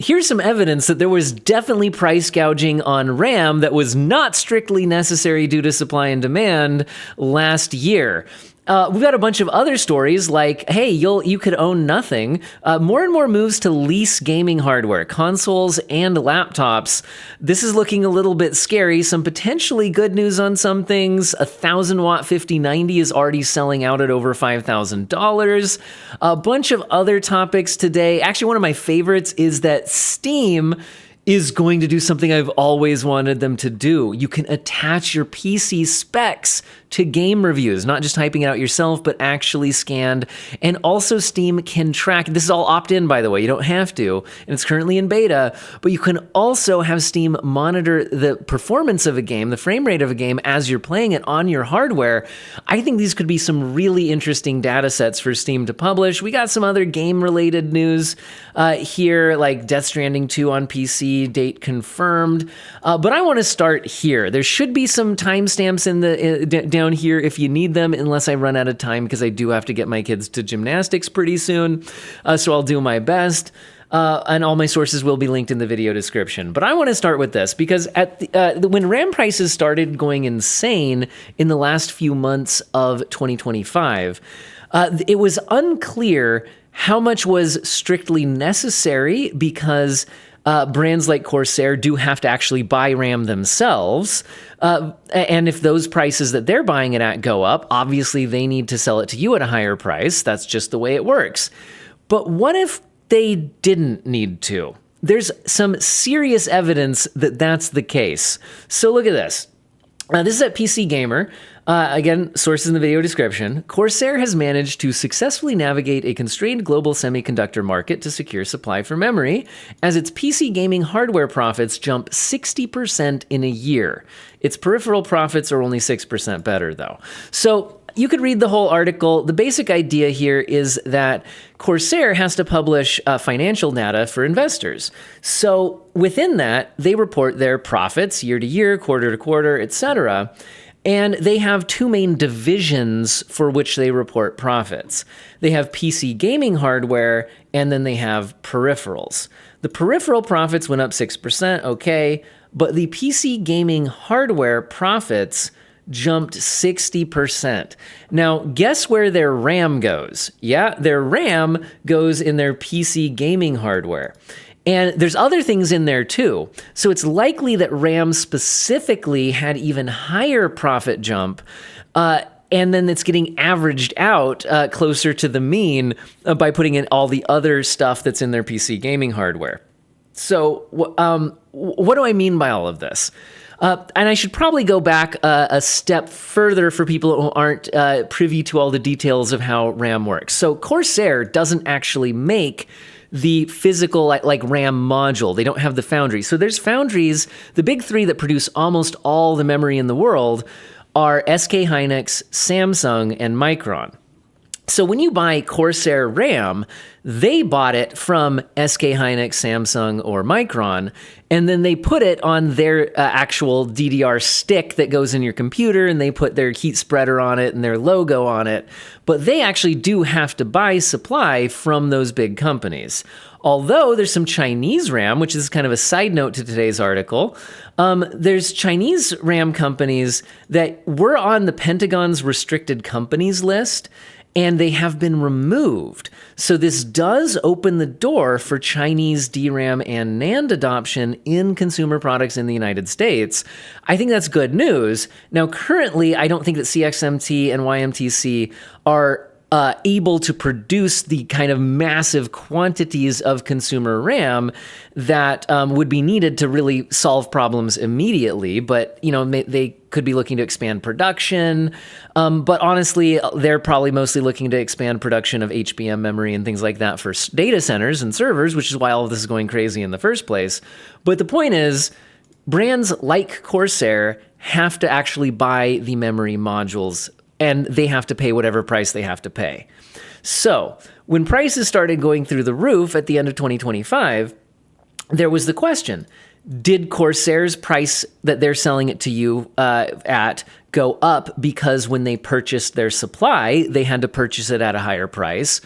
Here's some evidence that there was definitely price gouging on RAM that was not strictly necessary due to supply and demand last year. We've got a bunch of other stories like, hey, you could own nothing. More and more moves to lease gaming hardware, consoles and laptops. This is looking a little bit scary. Some potentially good news on some things. A 1000-watt 5090 is already selling out at over $5,000. A bunch of other topics today. Actually, one of my favorites is that Steam is going to do something I've always wanted them to do. You can attach your PC specs to game reviews, not just typing it out yourself, but actually scanned. And also Steam can track, this is all opt-in, by the way, you don't have to, and it's currently in beta, but you can also have Steam monitor the performance of a game, the frame rate of a game as you're playing it on your hardware. I think these could be some really interesting data sets for Steam to publish. We got some other game-related news here, like Death Stranding 2 on PC, date confirmed. But I want to start here. There should be some timestamps in the down here if you need them, unless I run out of time, because I do have to get my kids to gymnastics pretty soon. So I'll do my best. And all my sources will be linked in the video description. But I want to start with this because when RAM prices started going insane in the last few months of 2025, it was unclear how much was strictly necessary because brands like Corsair do have to actually buy RAM themselves. And if those prices that they're buying it at go up, obviously they need to sell it to you at a higher price. That's just the way it works. But what if they didn't need to? There's some serious evidence that that's the case. So look at this. This is at PC Gamer. Again, sources in the video description. Corsair has managed to successfully navigate a constrained global semiconductor market to secure supply for memory, as its PC gaming hardware profits jump 60% in a year. Its peripheral profits are only 6% better, though. So you could read the whole article. The basic idea here is that Corsair has to publish financial data for investors. So within that, they report their profits year to year, quarter to quarter, etc. And they have two main divisions for which they report profits. They have PC gaming hardware, and then they have peripherals. The peripheral profits went up 6%, okay, but the PC gaming hardware profits jumped 60%. Now, guess where their RAM goes? Yeah, their RAM goes in their PC gaming hardware. And there's other things in there too. So it's likely that RAM specifically had even higher profit jump, and then it's getting averaged out closer to the mean by putting in all the other stuff that's in their PC gaming hardware. So what do I mean by all of this? And I should probably go back a step further for people who aren't privy to all the details of how RAM works. So Corsair doesn't actually make the physical like RAM module. They don't have the foundry. So there's foundries. The big three that produce almost all the memory in the world are SK Hynix, Samsung, and Micron. So when you buy Corsair RAM, they bought it from SK Hynix, Samsung, or Micron, and then they put it on their actual DDR stick that goes in your computer, and they put their heat spreader on it and their logo on it. But they actually do have to buy supply from those big companies. Although there's some Chinese RAM, which is kind of a side note to today's article, there's Chinese RAM companies that were on the Pentagon's restricted companies list, and they have been removed. So this does open the door for Chinese DRAM and NAND adoption in consumer products in the United States. I think that's good news. Now, currently, I don't think that CXMT and YMTC are able to produce the kind of massive quantities of consumer RAM that would be needed to really solve problems immediately. But, you know, they could be looking to expand production. But honestly, they're probably mostly looking to expand production of HBM memory and things like that for data centers and servers, which is why all of this is going crazy in the first place. But the point is, brands like Corsair have to actually buy the memory modules, and they have to pay whatever price they have to pay. So when prices started going through the roof at the end of 2025, there was the question, did Corsair's price that they're selling it to you at go up because when they purchased their supply, they had to purchase it at a higher price?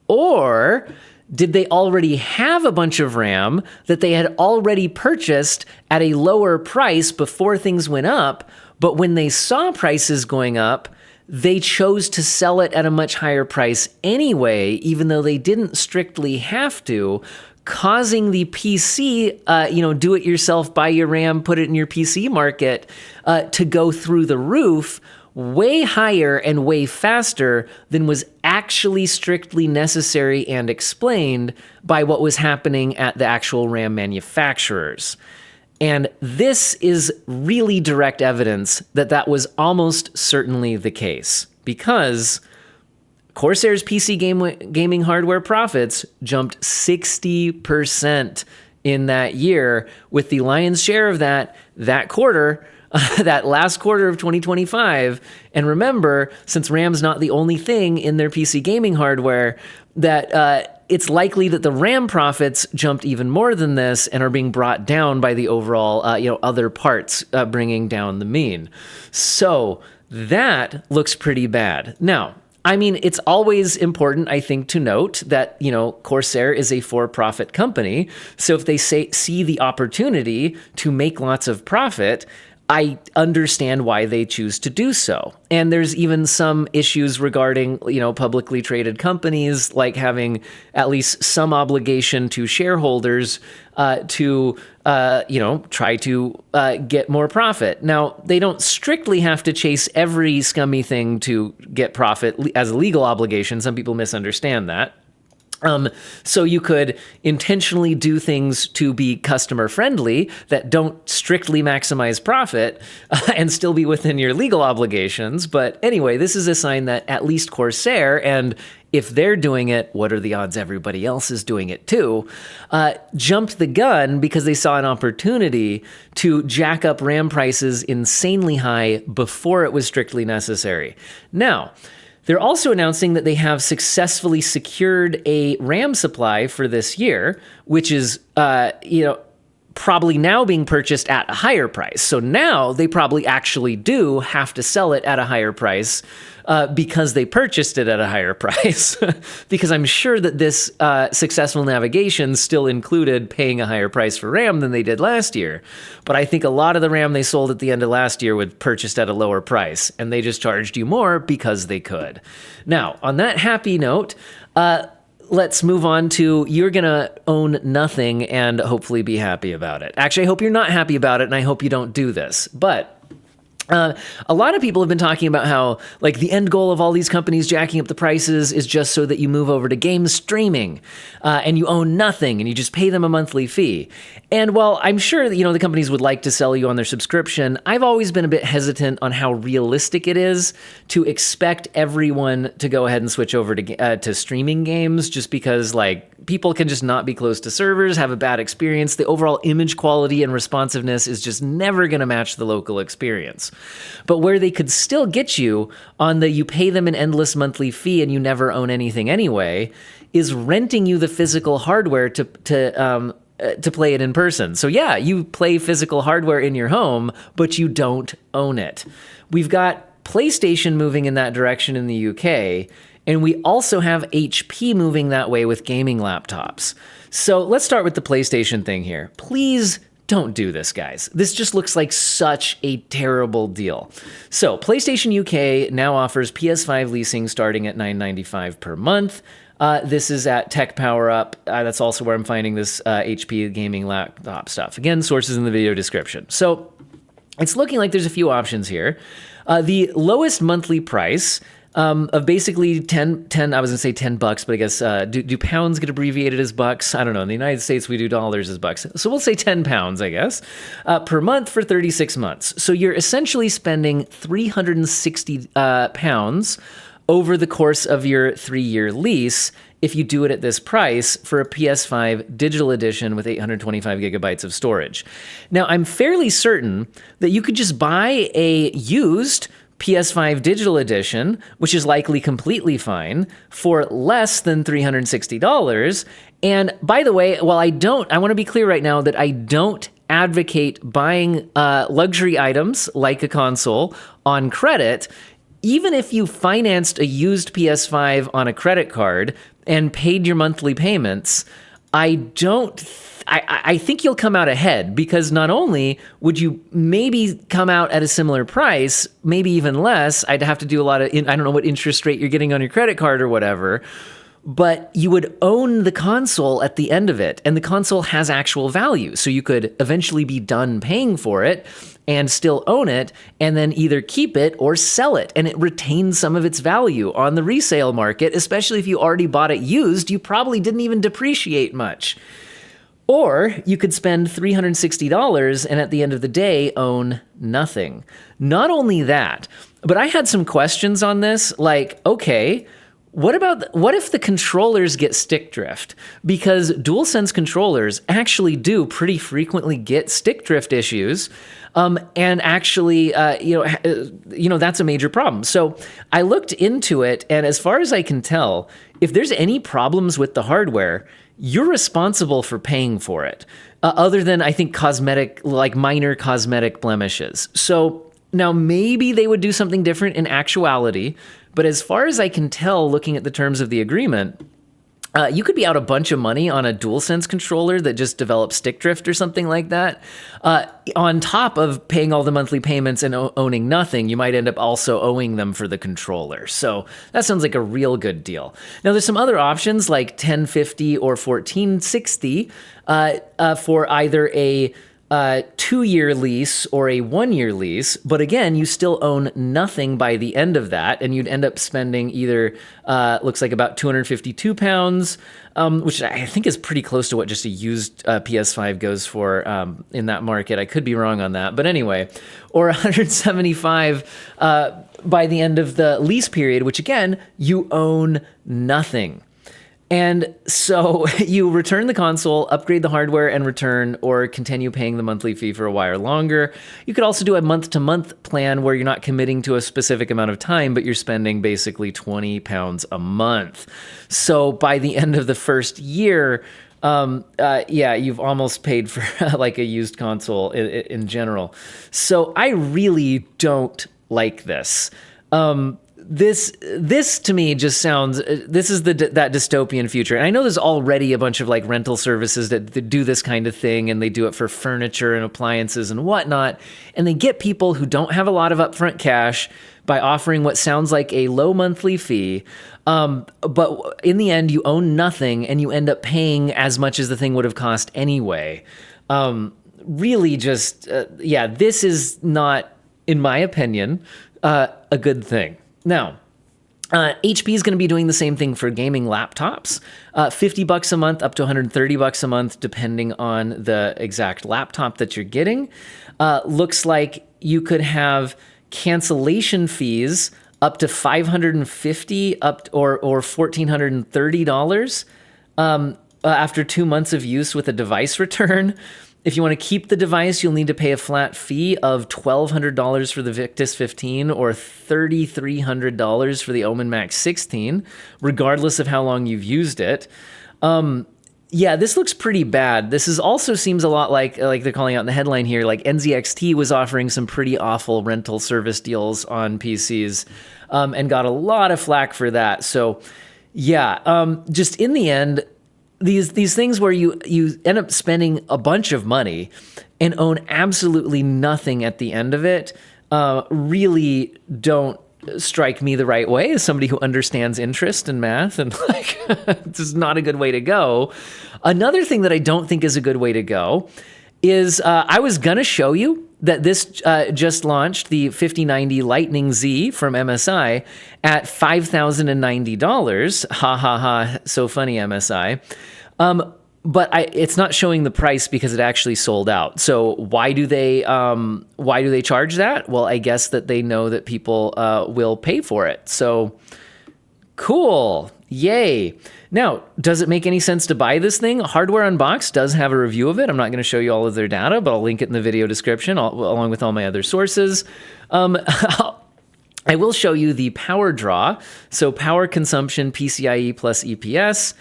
Or Did they already have a bunch of RAM that they had already purchased at a lower price before things went up, but when they saw prices going up, they chose to sell it at a much higher price anyway, even though they didn't strictly have to, causing the PC, do it yourself, buy your RAM, put it in your PC market, to go through the roof way higher and way faster than was actually strictly necessary and explained by what was happening at the actual RAM manufacturers. And this is really direct evidence that that was almost certainly the case, because Corsair's PC gaming hardware profits jumped 60% in that year, with the lion's share of that quarter, that last quarter of 2025. And remember, since RAM's not the only thing in their PC gaming hardware, that it's likely that the RAM profits jumped even more than this and are being brought down by the overall, other parts bringing down the mean. So that looks pretty bad. Now, I mean, it's always important, I think, to note that, Corsair is a for-profit company. So if they see the opportunity to make lots of profit, I understand why they choose to do so. And there's even some issues regarding, publicly traded companies, like having at least some obligation to shareholders to try to get more profit. Now, they don't strictly have to chase every scummy thing to get profit as a legal obligation. Some people misunderstand that. So you could intentionally do things to be customer friendly that don't strictly maximize profit and still be within your legal obligations. But anyway, this is a sign that at least Corsair, and if they're doing it, what are the odds everybody else is doing it too, jumped the gun because they saw an opportunity to jack up RAM prices insanely high before it was strictly necessary. Now, they're also announcing that they have successfully secured a RAM supply for this year, which is, probably now being purchased at a higher price. So now they probably actually do have to sell it at a higher price because they purchased it at a higher price. Because I'm sure that this successful navigation still included paying a higher price for RAM than they did last year. But I think a lot of the RAM they sold at the end of last year was purchased at a lower price, and they just charged you more because they could. Now, on that happy note, let's move on to you're going to own nothing and hopefully be happy about it. Actually, I hope you're not happy about it, and I hope you don't do this. But a lot of people have been talking about how, like, the end goal of all these companies jacking up the prices is just so that you move over to game streaming and you own nothing and you just pay them a monthly fee. And while I'm sure that, the companies would like to sell you on their subscription, I've always been a bit hesitant on how realistic it is to expect everyone to go ahead and switch over to streaming games, just because, people can just not be close to servers, have a bad experience. The overall image quality and responsiveness is just never going to match the local experience. But where they could still get you on the you pay them an endless monthly fee and you never own anything anyway is renting you the physical hardware to play it in person. So yeah, you play physical hardware in your home, but you don't own it. We've got PlayStation moving in that direction in the UK, and we also have HP moving that way with gaming laptops. So let's start with the PlayStation thing here. Please don't do this, guys. This just looks like such a terrible deal. So PlayStation UK now offers PS5 leasing starting at $9.95 per month. This is at Tech Power Up. That's also where I'm finding this HP gaming laptop stuff. Again, sources in the video description. So it's looking like there's a few options here. The lowest monthly price of basically 10, I was gonna say $10, but I guess, do pounds get abbreviated as bucks? I don't know. In the United States, we do dollars as bucks. So we'll say 10 pounds, I guess, per month for 36 months. So you're essentially spending 360 pounds over the course of your 3-year lease if you do it at this price for a PS5 digital edition with 825 gigabytes of storage. Now, I'm fairly certain that you could just buy a used PS5 digital edition, which is likely completely fine, for less than $360. And by the way, while I want to be clear right now that I don't advocate buying luxury items like a console on credit. Even if you financed a used PS5 on a credit card, and paid your monthly payments, I think you'll come out ahead, because not only would you maybe come out at a similar price, maybe even less. I'd have to do a lot of, I don't know what interest rate you're getting on your credit card or whatever, but you would own the console at the end of it, and the console has actual value. So you could eventually be done paying for it and still own it, and then either keep it or sell it, and it retains some of its value on the resale market, especially if you already bought it used. You probably didn't even depreciate much. Or you could spend $360 and at the end of the day own nothing. Not only that, but I had some questions on this, like, okay, what if the controllers get stick drift? Because DualSense controllers actually do pretty frequently get stick drift issues, and actually, that's a major problem. So I looked into it, and as far as I can tell, if there's any problems with the hardware, you're responsible for paying for it, other than, I think, minor cosmetic blemishes. So now maybe they would do something different in actuality, but as far as I can tell, looking at the terms of the agreement, you could be out a bunch of money on a DualSense controller that just develops stick drift or something like that. On top of paying all the monthly payments and owning nothing, you might end up also owing them for the controller. So that sounds like a real good deal. Now, there's some other options like $1,050 or $1,460 for either a 2-year lease or a 1-year lease, but again, you still own nothing by the end of that, and you'd end up spending either, looks like about £252, which I think is pretty close to what just a used PS5 goes for in that market. I could be wrong on that, but anyway, or $175 by the end of the lease period, which again, you own nothing. And so you return the console, upgrade the hardware and return, or continue paying the monthly fee for a while longer. You could also do a month-to-month plan where you're not committing to a specific amount of time, but you're spending basically £20 a month. So by the end of the first year, you've almost paid for like a used console in general. So I really don't like this. This to me just sounds, this is that dystopian future. And I know there's already a bunch of like rental services that do this kind of thing, and they do it for furniture and appliances and whatnot. And they get people who don't have a lot of upfront cash by offering what sounds like a low monthly fee. But in the end, you own nothing, and you end up paying as much as the thing would have cost anyway. Really just, this is not, in my opinion, a good thing. Now, HP is going to be doing the same thing for gaming laptops, $50 a month up to $130 a month, depending on the exact laptop that you're getting. Looks like you could have cancellation fees up to $550 or $1,430 after 2 months of use with a device return. If you want to keep the device, you'll need to pay a flat fee of $1,200 for the Victus 15 or $3,300 for the Omen Max 16, regardless of how long you've used it. This looks pretty bad. This also seems a lot like they're calling out in the headline here, like NZXT was offering some pretty awful rental service deals on PCs and got a lot of flack for that. So just in the end, these things where you end up spending a bunch of money and own absolutely nothing at the end of it really don't strike me the right way as somebody who understands interest and math, and like this is not a good way to go. Another thing that I don't think is a good way to go is I was gonna show you that this just launched, the 5090 Lightning Z from MSI at $5,090. Ha ha ha! So funny, MSI. But it's not showing the price because it actually sold out. So why do they charge that? Well, I guess that they know that people will pay for it. So cool. Yay. Now, does it make any sense to buy this thing? Hardware Unboxed does have a review of it. I'm not going to show you all of their data, but I'll link it in the video description along with all my other sources. I will show you the power draw. So power consumption, PCIe plus EPS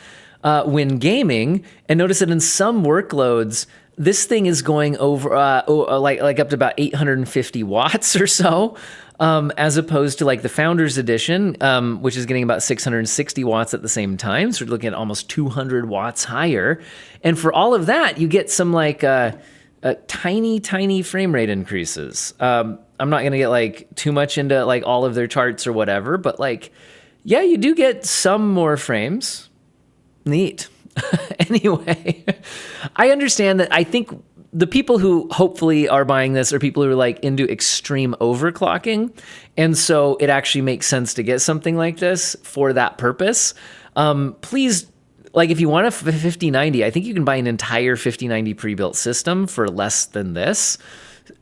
when gaming. And notice that in some workloads, this thing is going over like up to about 850 watts or so. as opposed to like the Founders Edition, which is getting about 660 watts at the same time. So we're looking at almost 200 watts higher. And for all of that, you get some like tiny frame rate increases. I'm not going to get like too much into like all of their charts or whatever, but like, yeah, you do get some more frames. Neat. Anyway, I understand that. I think the people who hopefully are buying this are people who are like into extreme overclocking. And so it actually makes sense to get something like this for that purpose. Please, like if you want a 5090, I think you can buy an entire 5090 pre-built system for less than this,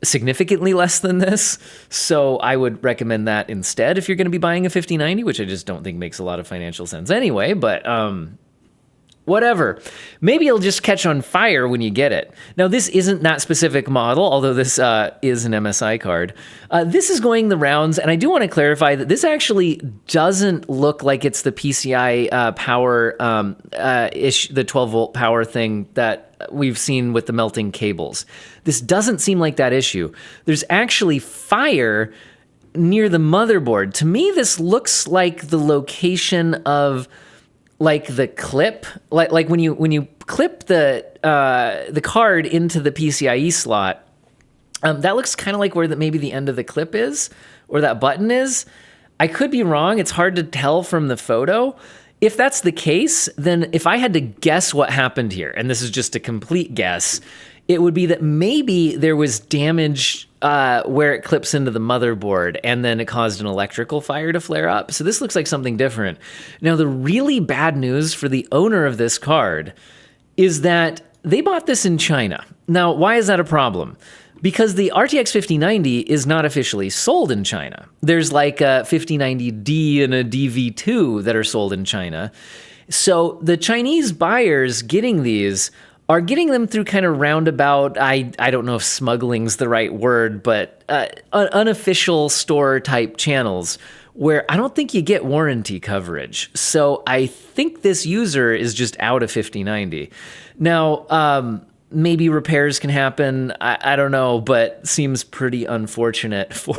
significantly less than this. So I would recommend that instead if you're going to be buying a 5090, which I just don't think makes a lot of financial sense anyway, but whatever. Maybe it'll just catch on fire when you get it. Now, this isn't that specific model, although this is an MSI card. This is going the rounds, and I do want to clarify that this actually doesn't look like it's the PCI power, the 12-volt power thing that we've seen with the melting cables. This doesn't seem like that issue. There's actually fire near the motherboard. To me, this looks like the location of like the clip, like when you clip the card into the PCIe slot, that looks kind of like where maybe the end of the clip is, or that button is. I could be wrong. It's hard to tell from the photo. If that's the case, then if I had to guess what happened here, and this is just a complete guess, it would be that maybe there was damage where it clips into the motherboard, and then it caused an electrical fire to flare up. So this looks like something different. Now, the really bad news for the owner of this card is that they bought this in China. Now, why is that a problem? Because the RTX 5090 is not officially sold in China. There's like a 5090D and a DV2 that are sold in China. So the Chinese buyers getting these are getting them through kind of roundabout, I don't know if smuggling's the right word, but unofficial store type channels where I don't think you get warranty coverage. So I think this user is just out of 5090. Now, maybe repairs can happen. I don't know, but seems pretty unfortunate for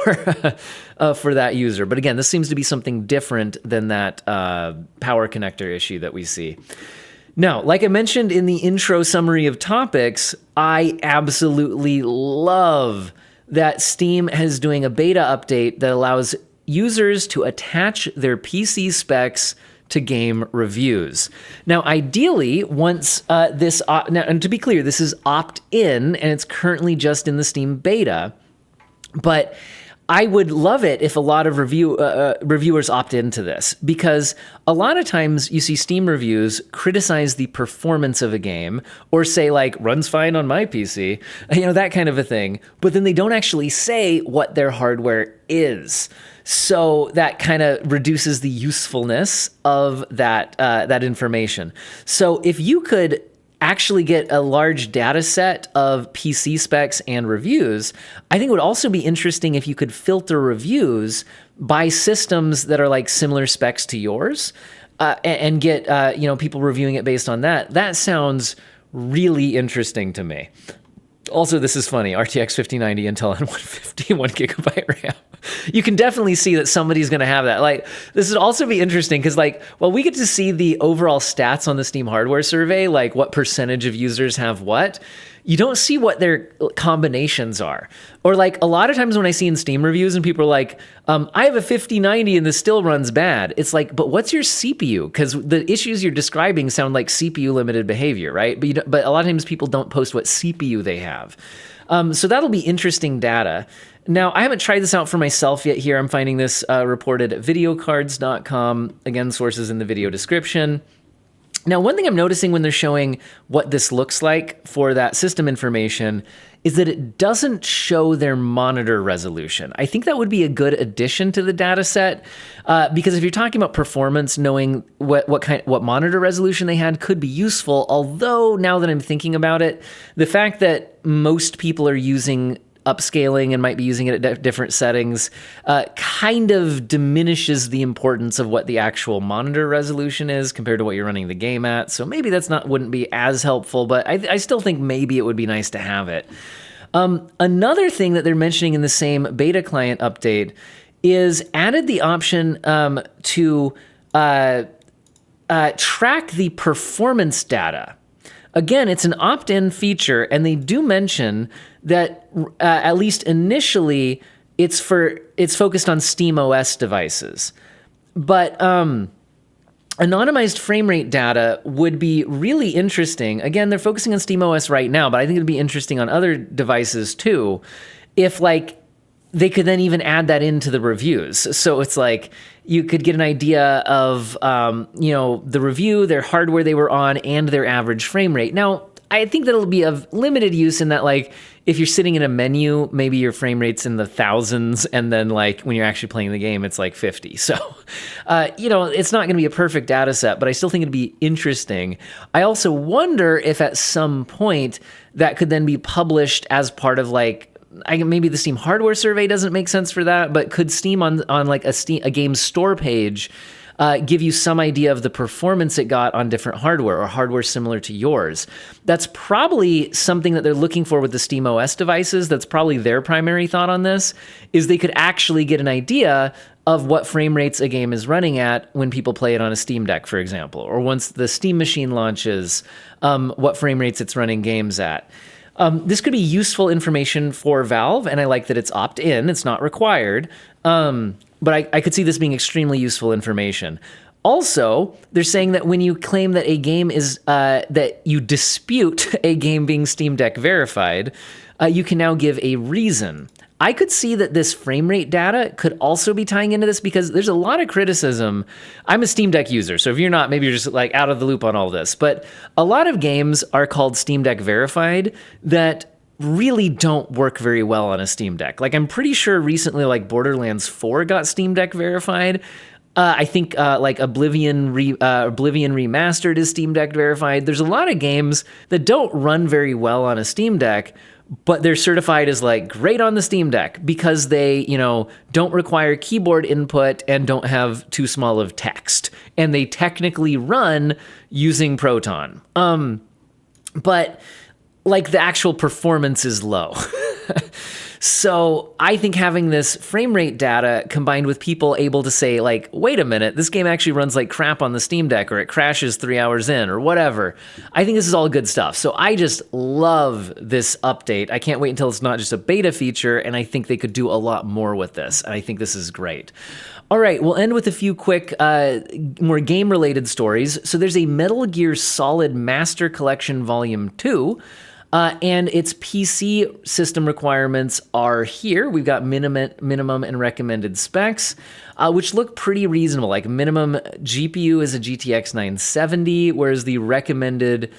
that user. But again, this seems to be something different than that power connector issue that we see. Now, like I mentioned in the intro summary of topics, I absolutely love that Steam is doing a beta update that allows users to attach their PC specs to game reviews. Now, ideally, once this, now, and to be clear, this is opt-in, and it's currently just in the Steam beta, but I would love it if a lot of reviewers opt into this, because a lot of times you see Steam reviews criticize the performance of a game or say like, runs fine on my PC, that kind of a thing, but then they don't actually say what their hardware is. So that kind of reduces the usefulness of that information. So if you could actually get a large data set of PC specs and reviews, I think it would also be interesting if you could filter reviews by systems that are like similar specs to yours, and get people reviewing it based on that. That sounds really interesting to me. Also, this is funny, RTX 5090 Intel N150, 1 gigabyte RAM. You can definitely see that somebody's going to have that. Like, this would also be interesting because, we get to see the overall stats on the Steam hardware survey, like what percentage of users have what. You don't see what their combinations are. Or like a lot of times when I see in Steam reviews and people are like, I have a 5090 and this still runs bad. It's like, but what's your CPU? Because the issues you're describing sound like CPU limited behavior, right? But a lot of times people don't post what CPU they have. So that'll be interesting data. Now, I haven't tried this out for myself yet here. I'm finding this reported at videocards.com. Again, sources in the video description. Now, one thing I'm noticing when they're showing what this looks like for that system information is that it doesn't show their monitor resolution. I think that would be a good addition to the data set, because if you're talking about performance, knowing what monitor resolution they had could be useful. Although now that I'm thinking about it, the fact that most people are using upscaling and might be using it at different settings kind of diminishes the importance of what the actual monitor resolution is compared to what you're running the game at. So maybe wouldn't be as helpful, but I still think maybe it would be nice to have it. Another thing that they're mentioning in the same beta client update is added the option to track the performance data. Again, it's an opt-in feature, and they do mention that at least initially, it's focused on SteamOS devices. But anonymized frame rate data would be really interesting. Again, they're focusing on SteamOS right now, but I think it'd be interesting on other devices too, if like they could then even add that into the reviews. So it's like you could get an idea of, the review, their hardware they were on, and their average frame rate. Now, I think that'll be of limited use in that, like, if you're sitting in a menu, maybe your frame rate's in the thousands, and then, like, when you're actually playing the game, it's like 50. So, it's not going to be a perfect data set, but I still think it'd be interesting. I also wonder if at some point that could then be published as part of, like, maybe the Steam hardware survey doesn't make sense for that, but could Steam on like a game store page give you some idea of the performance it got on different hardware or hardware similar to yours? That's probably something that they're looking for with the SteamOS devices. That's probably their primary thought on this, is they could actually get an idea of what frame rates a game is running at when people play it on a Steam Deck, for example, or once the Steam machine launches, what frame rates it's running games at. This could be useful information for Valve, and I like that it's opt-in. It's not required. But I could see this being extremely useful information. Also, they're saying that when you claim that a game is, that you dispute a game being Steam Deck verified, you can now give a reason. I could see that this frame rate data could also be tying into this because there's a lot of criticism. I'm a Steam Deck user, so if you're not, maybe you're just like out of the loop on all this. But a lot of games are called Steam Deck verified that really don't work very well on a Steam Deck. Like, I'm pretty sure recently, like, Borderlands 4 got Steam Deck verified. I think like Oblivion Remastered is Steam Deck verified. There's a lot of games that don't run very well on a Steam Deck, but they're certified as like great on the Steam Deck because they, don't require keyboard input and don't have too small of text. And they technically run using Proton. But like the actual performance is low. So I think having this frame rate data combined with people able to say, like, wait a minute, this game actually runs like crap on the Steam Deck, or it crashes 3 hours in, or whatever. I think this is all good stuff. So I just love this update. I can't wait until it's not just a beta feature, and I think they could do a lot more with this. And I think this is great. All right, we'll end with a few quick, more game-related stories. So there's a Metal Gear Solid Master Collection Volume 2, and its PC system requirements are here. We've got minimum and recommended specs, which look pretty reasonable. Like, minimum GPU is a GTX 970, whereas the recommended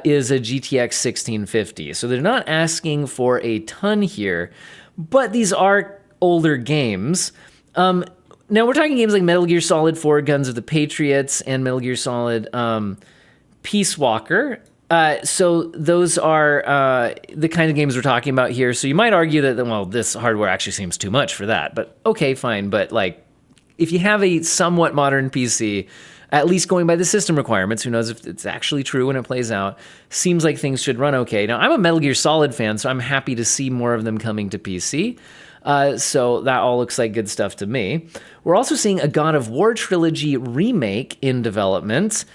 is a GTX 1650. So they're not asking for a ton here, but these are older games. Now we're talking games like Metal Gear Solid 4, Guns of the Patriots, and Metal Gear Solid Peace Walker. So those are the kind of games we're talking about here. So you might argue that, well, this hardware actually seems too much for that. But okay, fine. But like, if you have a somewhat modern PC, at least going by the system requirements, who knows if it's actually true when it plays out, seems like things should run okay. Now, I'm a Metal Gear Solid fan, so I'm happy to see more of them coming to PC. So that all looks like good stuff to me. We're also seeing a God of War trilogy remake in development.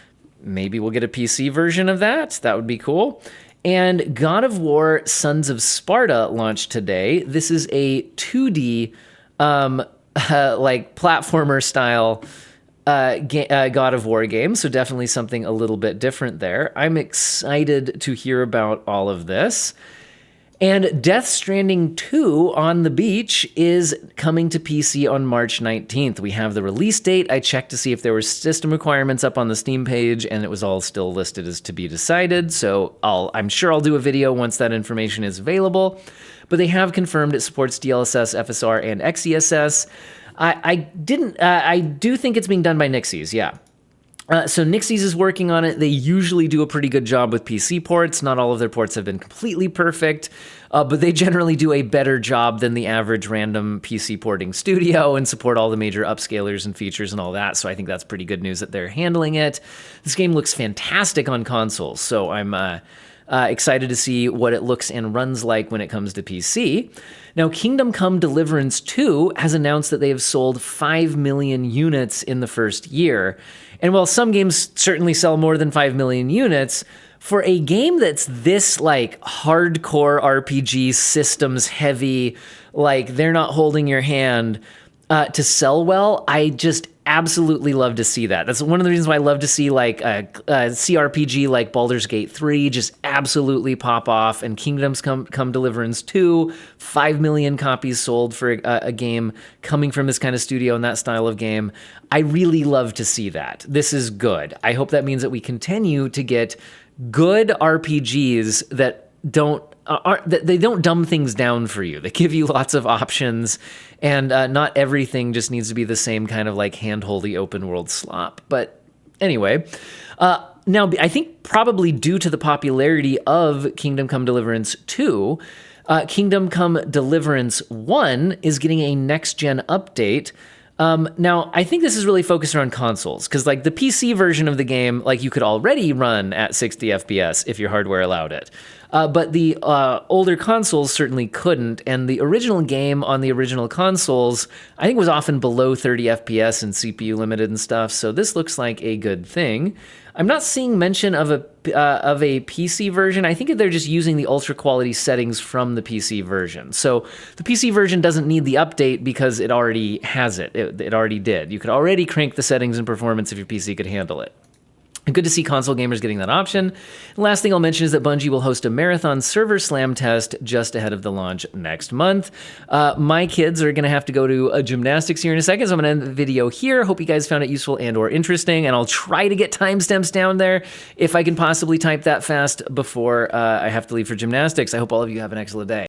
Maybe we'll get a PC version of that. That would be cool. And God of War Sons of Sparta launched today. This is a 2D, like platformer style God of War game. So definitely something a little bit different there. I'm excited to hear about all of this. And Death Stranding 2 on the Beach is coming to PC on March 19th. We have the release date. I checked to see if there were system requirements up on the Steam page, and it was all still listed as to be decided. So I'm sure I'll do a video once that information is available. But they have confirmed it supports DLSS, FSR, and XeSS. I do think it's being done by Nixies, yeah. So Nixies is working on it. They usually do a pretty good job with PC ports. Not all of their ports have been completely perfect, but they generally do a better job than the average random PC porting studio and support all the major upscalers and features and all that. So I think that's pretty good news that they're handling it. This game looks fantastic on consoles, so I'm Excited to see what it looks and runs like when it comes to PC. Now, Kingdom Come Deliverance 2 has announced that they have sold 5 million units in the first year. And while some games certainly sell more than 5 million units, for a game that's this like hardcore RPG systems heavy, like they're not holding your hand, to sell well, I just absolutely love to see that. That's one of the reasons why I love to see like a CRPG like Baldur's Gate 3 just absolutely pop off, and Kingdoms Come Deliverance 2, 5 million copies sold for a game coming from this kind of studio and that style of game. I really love to see that. This is good. I hope that means that we continue to get good RPGs that they don't dumb things down for you. They give you lots of options, and not everything just needs to be the same kind of like hand-holdy open world slop. But anyway, now I think probably due to the popularity of Kingdom Come Deliverance 2, Kingdom Come Deliverance 1 is getting a next-gen update. Now, I think this is really focused around consoles, because like the PC version of the game, like you could already run at 60 FPS if your hardware allowed it. But the older consoles certainly couldn't, and the original game on the original consoles, I think, was often below 30 FPS and CPU limited and stuff, so this looks like a good thing. I'm not seeing mention of a PC version. I think they're just using the ultra quality settings from the PC version. So the PC version doesn't need the update because it already has it. It already did. You could already crank the settings and performance if your PC could handle it. Good to see console gamers getting that option. And last thing I'll mention is that Bungie will host a marathon server slam test just ahead of the launch next month. My kids are going to have to go to a gymnastics here in a second, so I'm going to end the video here. Hope you guys found it useful and or interesting, and I'll try to get timestamps down there if I can possibly type that fast before I have to leave for gymnastics. I hope all of you have an excellent day.